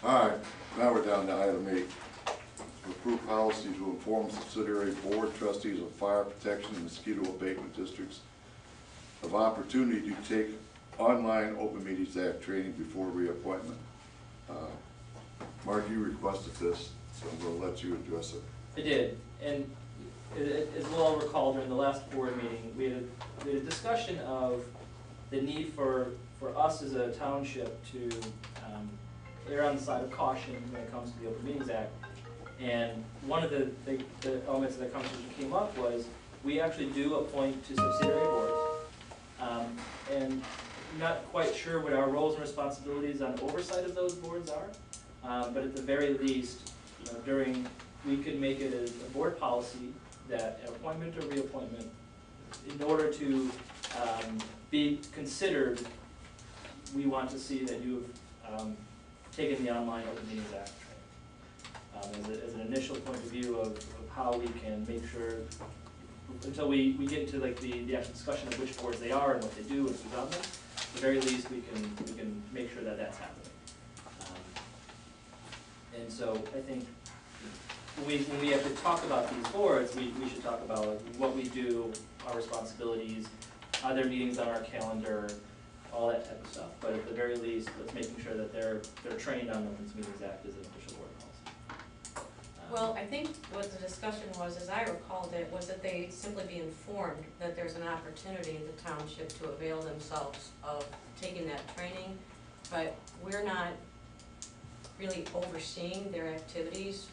All right, now we're down to item 8. Approve policy to inform subsidiary board trustees of fire protection and mosquito abatement districts of opportunity to take online Open Meetings Act training before reappointment. Mark, you requested this, so I'm going to let you address it. I did, and as well recall during the last board meeting, we had a discussion of the need for us as a township to err on the side of caution when it comes to the Open Meetings Act. And one of the elements of that conversation came up was we actually do appoint to subsidiary boards, and not quite sure what our roles and responsibilities on oversight of those boards are, but at the very least, we could make it a board policy that at appointment or reappointment, in order to be considered, we want to see that you have taken the online Open Meetings Act training. As an initial point of view of how we can make sure, until we get into like the actual discussion of which boards they are and what they do and who's on them, at the very least we can make sure that that's happening. And so I think when we have to talk about these boards, we should talk about what we do, our responsibilities, are there meetings on our calendar, all that type of stuff. But at the very least, let's making sure that they're trained on the Open Meetings Act as an official board policy. Well, I think what the discussion was, as I recalled it, was that they simply be informed that there's an opportunity in the township to avail themselves of taking that training, but we're not really overseeing their activities.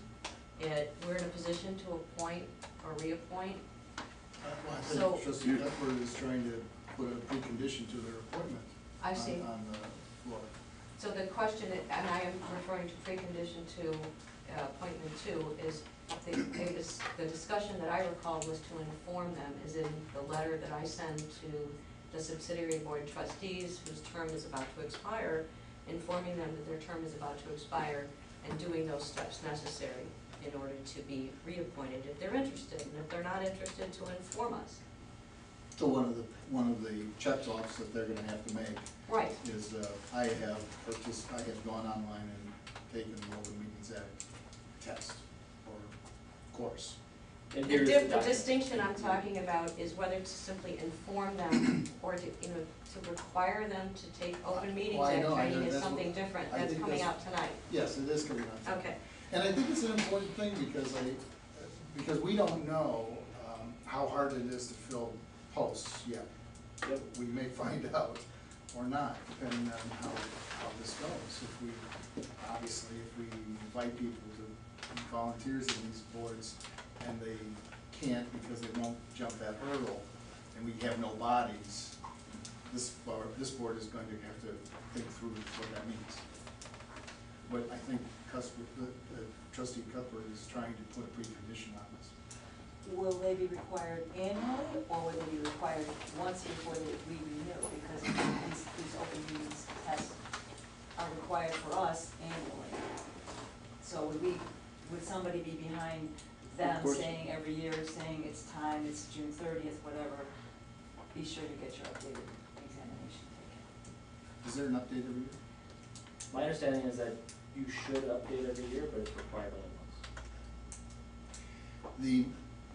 We're in a position to appoint or reappoint. Well, I think Trustee Cuthbert is trying to put a precondition to their appointment. I see. On the floor. So the question, and I am referring to precondition to appointment 2, is the discussion that I recalled was to inform them, is in the letter that I send to the subsidiary board trustees whose term is about to expire, informing them that their term is about to expire and doing those steps necessary in order to be reappointed if they're interested, and if they're not interested, to inform us. So one of the checks offs that they're gonna have to make Right. is, I have gone online and taken the Open Meetings Act test or course. And The here's distinction I'm talking about is whether to simply inform them or to, to require them to take Open Meetings Well, I Act know, training is that's something what- different. I That's think coming that's- out tonight. Yes, it is coming out. Okay. And I think it's an important thing because we don't know how hard it is to fill posts yet. Yep. We may find out or not, depending on how this goes. Obviously, if we invite people to be volunteers in these boards and they can't because they won't jump that hurdle, and we have no bodies, this board is going to have to think through what that means. But I think Trustee Cuthbert is trying to put a precondition on this. Will they be required annually, or will they be required once before we renew? Because these open meetings tests are required for us annually. So would somebody be behind them saying every year, saying it's time, it's June 30th, whatever, be sure to get your updated examination taken? Is there an update every year? My understanding is that you should update every year, but it's required only once.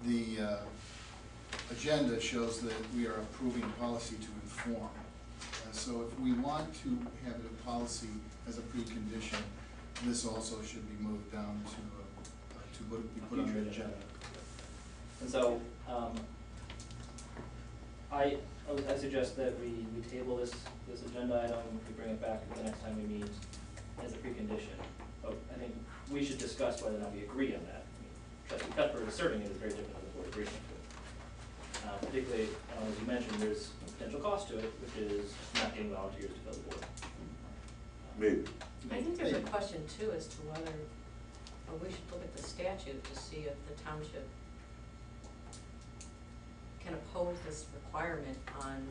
The agenda shows that we are approving a policy to inform. So if we want to have a policy as a precondition, this also should be moved down to be put on the agenda. And so, I suggest that we table this agenda item, we bring it back the next time we meet as a precondition. But I think we should discuss whether or not we agree on that. Trustee Cuthbert asserting it is very different than the board agreeing to it. Particularly, as you mentioned, there's a potential cost to it, which is not getting volunteers to fill the board. Maybe. I think there's a question too as to whether, or we should look at the statute to see if the township can oppose this requirement on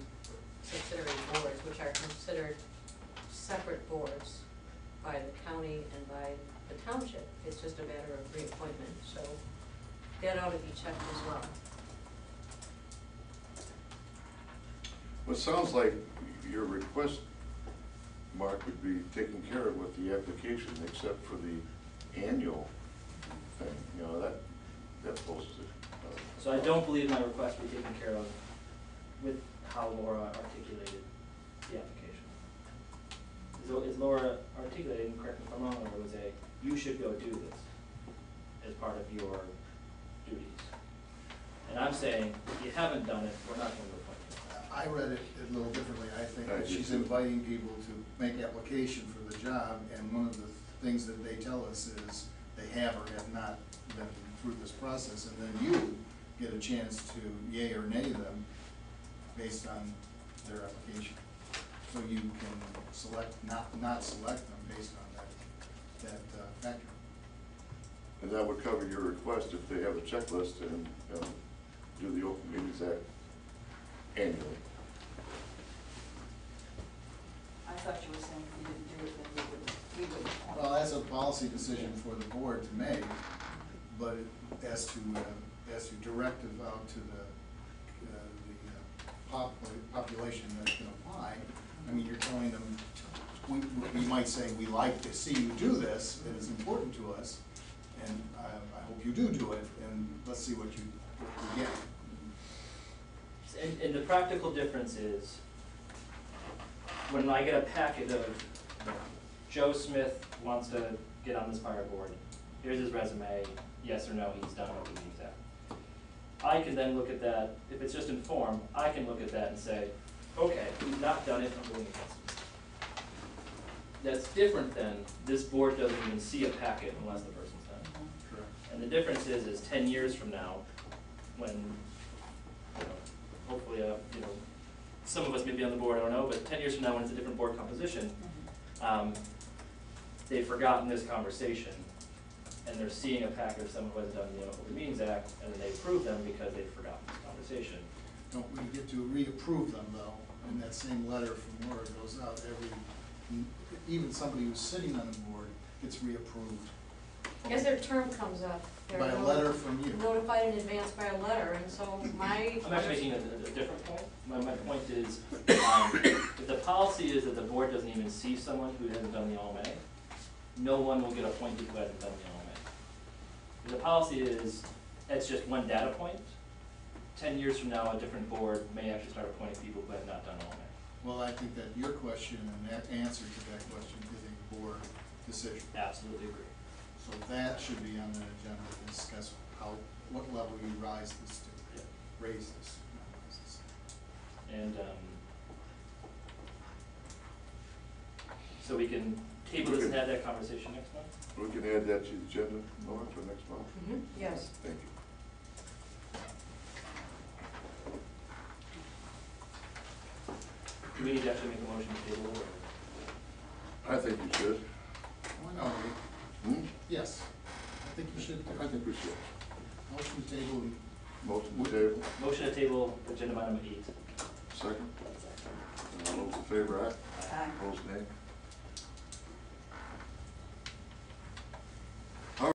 subsidiary boards, which are considered separate boards by the county and by the township. It's just a matter of reappointment, so that ought to be checked as well. Well, it sounds like your request Mark, would be taken care of with the application, except for the annual thing, you know, that poses it. So I don't believe my request will be taken care of with how Laura articulated the application. Is Laura articulating, correct me if I'm wrong, or was you should go do this as part of your duties? And I'm saying, if you haven't done it, we're not going to appoint you. I read it a little differently. I think I that did she's too. inviting people to make application for the job, and one of the things that they tell us is they have or have not been through this process, and then you get a chance to yay or nay them based on their application. So you can select, not select them based on that factor. And that would cover your request if they have a checklist and do the Open Meetings Act annually. I thought you were saying if you didn't do it, then we would appoint. Well, that's a policy decision for the board to make, but as to directive out to the population that can apply, I mean, you're telling them, we might say, we like to see you do this, and it's important to us, and I hope you do it, and let's see what you get. And the practical difference is, when I get a packet of, Joe Smith wants to get on this fire board, here's his resume, yes or no, he's done Open Meetings Act. I can then look at that, if it's just informed, I can look at that and say, okay, he's not done it, I'm going against him. That's different than, this board doesn't even see a packet unless the person's done it. Correct. And the difference is 10 years from now, when, hopefully, some of us may be on the board, I don't know, but 10 years from now, when it's a different board composition, they've forgotten this conversation, and they're seeing a packet of someone who hasn't done the Open Meetings Act, and then they approve them because they've forgotten this conversation. Don't we get to reapprove them, though, and that same letter from Laura goes out even somebody who's sitting on the board gets reapproved. As their term comes up, they're By a letter from you. notified in advance by a letter, and so my. I'm actually making a different point. My point is, if the policy is that the board doesn't even see someone who hasn't done the OMA, no one will get appointed who hasn't done the OMA. If the policy is, it's just one data point, 10 years from now, a different board may actually start appointing people who have not done OMA. Well, I think that your question and that answer to that question is a board decision. Absolutely agree. So that should be on the agenda to discuss what level you raise this to. Yeah. Raise this. And so we can table this and have that conversation next month? We can add that to the agenda, Laura, for next month. Mhm, yes. Thank you. Do we need to actually make a motion to table or? I think you should. Oh, Hmm? yes, I think you should. I think we should. Motion to table. Motion to table, Motion to table agenda item 8. second. All those in favor, aye. Aye. Opposed, nay.